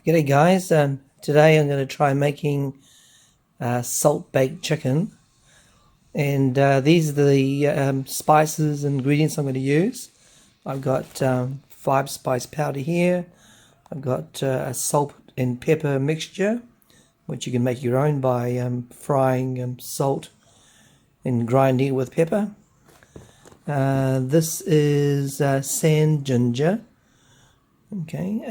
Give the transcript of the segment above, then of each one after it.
G'day guys, today I'm going to try making salt baked chicken, and these are the spices and ingredients I'm going to use. I've got 5 spice powder here. I've got a salt and pepper mixture, which you can make your own by frying salt and grinding it with pepper. This is sand ginger. Okay,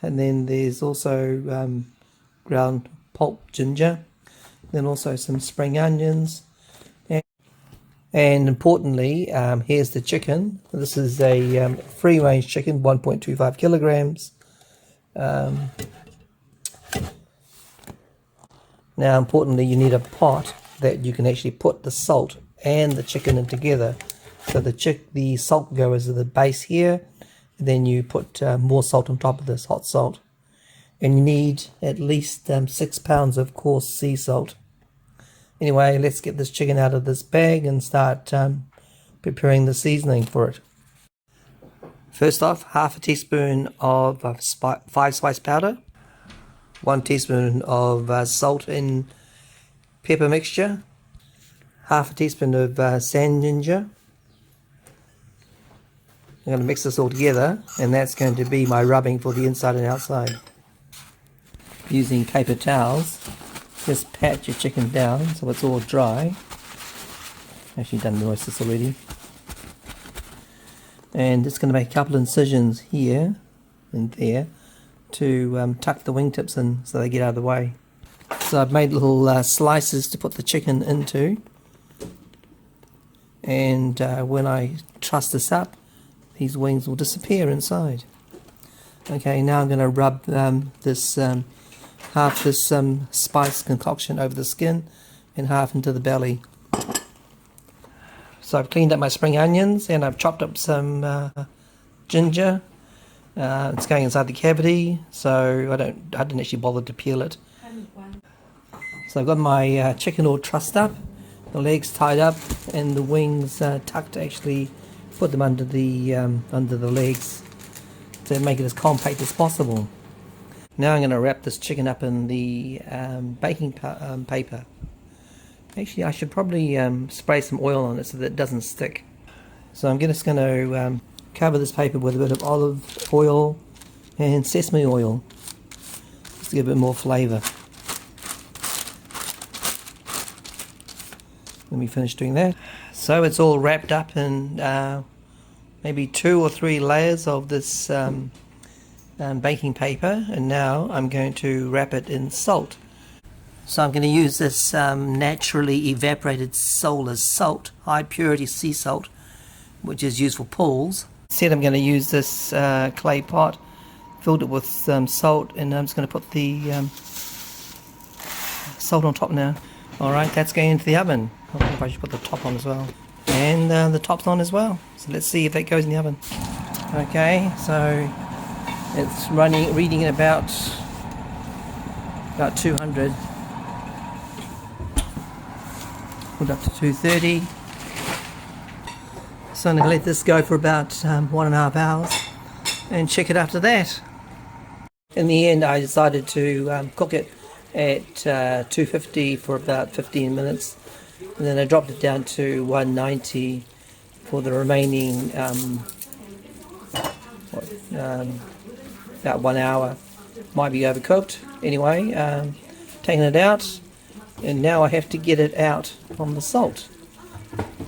and then there's also ground pulp ginger, then also some spring onions, and importantly, here's the chicken. This is a free-range chicken, 1.25 kilograms. Now, importantly, you need a pot that you can actually put the salt and the chicken in together. So the salt goes at the base here, and then you put more salt on top of this, hot salt. And you need at least 6 pounds of coarse sea salt. Anyway, let's get this chicken out of this bag and start preparing the seasoning for it. First off, half a teaspoon of 5 spice powder, 1 teaspoon of salt and pepper mixture, half a teaspoon of sand ginger. I'm going to mix this all together, and that's going to be my rubbing for the inside and outside. Using paper towels, just pat your chicken down so it's all dry. Actually done the this already. And just going to make a couple of incisions here and there to tuck the wingtips in so they get out of the way. So I've made little slices to put the chicken into, and when I truss this up, these wings will disappear inside. Okay, now I'm going to rub half this spice concoction over the skin and half into the belly. So I've cleaned up my spring onions and I've chopped up some ginger. It's going inside the cavity, so I didn't actually bother to peel it. So I've got my chicken all trussed up, the legs tied up, and the wings tucked to actually put them under the legs to make it as compact as possible. Now I'm going to wrap this chicken up in the baking paper. Actually, I should probably spray some oil on it so that it doesn't stick. So I'm just going to cover this paper with a bit of olive oil and sesame oil, just to give it a bit more flavour. Let me finish doing that. So it's all wrapped up in maybe 2 or 3 layers of this baking paper, and now I'm going to wrap it in salt. So I'm going to use this naturally evaporated solar salt, high purity sea salt, which is used for pools. Instead I'm going to use this clay pot, filled it with salt, and I'm just going to put the salt on top now. Alright, that's going into the oven. I think I should put the top on as well. And the top's on as well. So let's see if that goes in the oven. Okay, so it's reading at about 200. Put it up to 230. So I'm going to let this go for about 1.5 hours and check it after that. In the end, I decided to cook it at 250 for about 15 minutes, and then I dropped it down to 190 for the remaining about 1 hour. Might be overcooked. Anyway, taking it out, and now I have to get it out from the salt.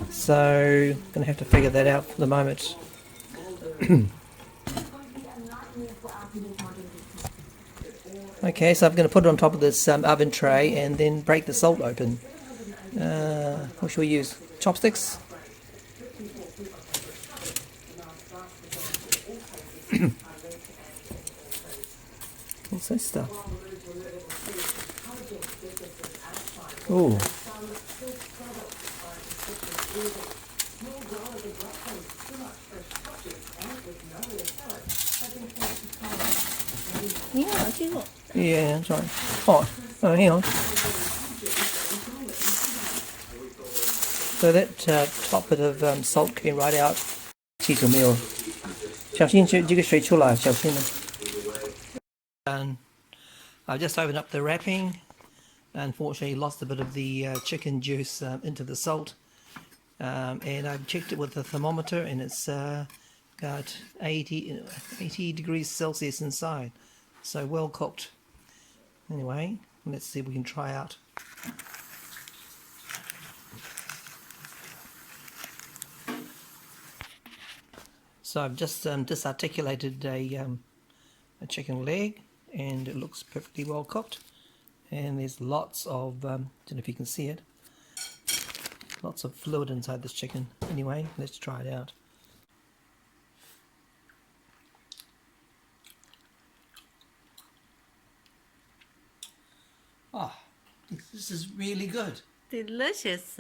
So I'm going to have to figure that out for the moment. Okay, so I'm going to put it on top of this oven tray and then break the salt open. What should we use? Chopsticks? What's this stuff? Ooh. Yeah, sorry. Hot. Oh, hang on. So that top bit of salt came right out. 记住没有？小心这个水出来，小心了。And I've just opened up the wrapping. Unfortunately, lost a bit of the chicken juice into the salt. And I've checked it with the thermometer, and it's got 80 degrees Celsius inside. So well cooked. Anyway, let's see if we can try out. So I've just disarticulated a chicken leg, and it looks perfectly well cooked. And there's lots of, don't know if you can see it, lots of fluid inside this chicken. Anyway, let's try it out. Oh, this is really good. Delicious.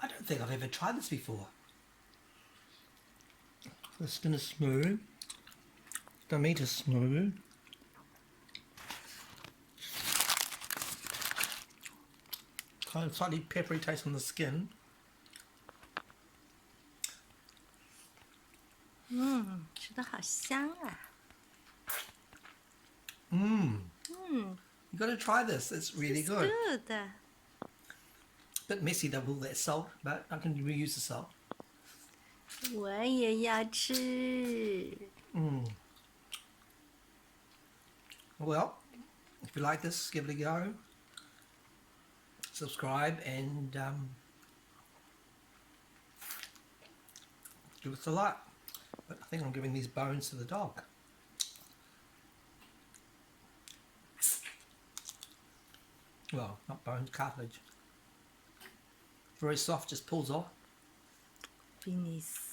I don't think I've ever tried this before. The skin is smooth. The meat is smooth. Kind of slightly peppery taste on the skin. 吃的好香啊。 You got to try this. It's really good. Good. Bit messy though with all that salt, but I can reuse the salt. 我也要吃。 Well, if you like this, give it a go. Subscribe and give us a like. But I think I'm giving these bones to the dog. Well, not bones, cartilage. Very soft, just pulls off. Finis.